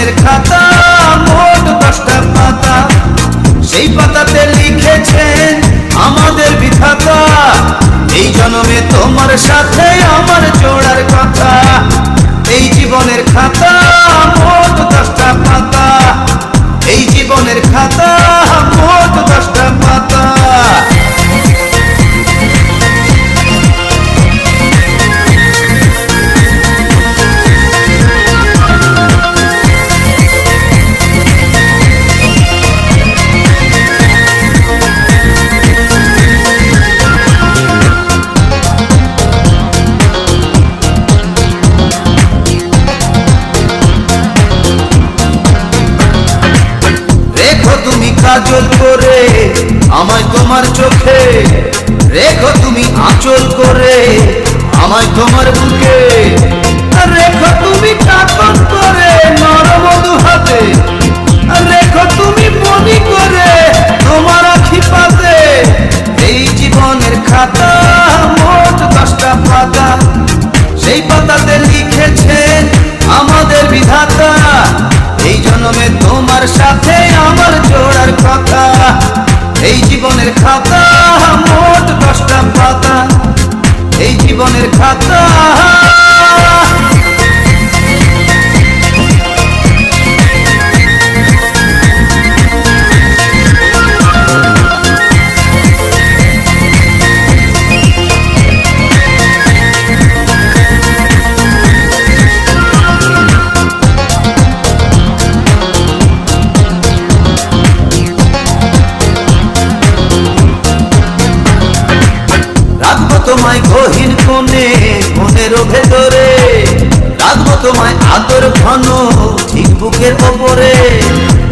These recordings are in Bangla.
জীবনের খাতা মোট 10টা পাতা, সেই পাতাতে লিখেছেন আমাদের বিধাতা, এই জন্মে তোমার সাথে আমার জোড়ার কথা। এই জীবনের খাতা মোট 10টা পাতা, এই জীবনের খাতা মোট 10টা পাতা। কাজল করে আমায় তোমার চোখে, রেখো তুমি আঁচল করে আমায় তোমার বুকে, রেখো তুমি কাতর করে নরম দু হাতে, রেখো তুমি মনি করে তোমার আখি পাতে। এই জীবনের খাতা মোট 10টা পাতা, সেই পাতাতে লিখেছেন আমাদের বিধাতা, এই জন্মে তোমার সাথে আমার জোড়ার কথা। এই জীবনের খাতা মোট 10টা পাতা, এই জীবনের খাতা। তোমায় গহীন কোণে মনেরও ভেতরে, রাখবো তোমায় আদর ঘন ঠিক বুকের ওপরে,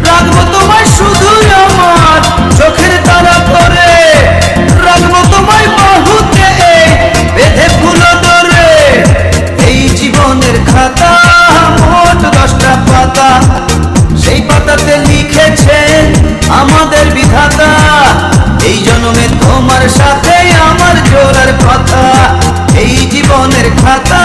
রাখবো তোমায় শুধু আমার চোখের তারা করে, রাখবো তোমায় বাহুতে বেঁধে ফুল ধরে। এই জীবনের খাতা মোট 10টা পাতা, সেই পাতাতে লিখেছেন আমাদের বিধাতা, এই জন্মে তোমার সাথে আমার জোড়ার কথা। এই জীবনের খাতা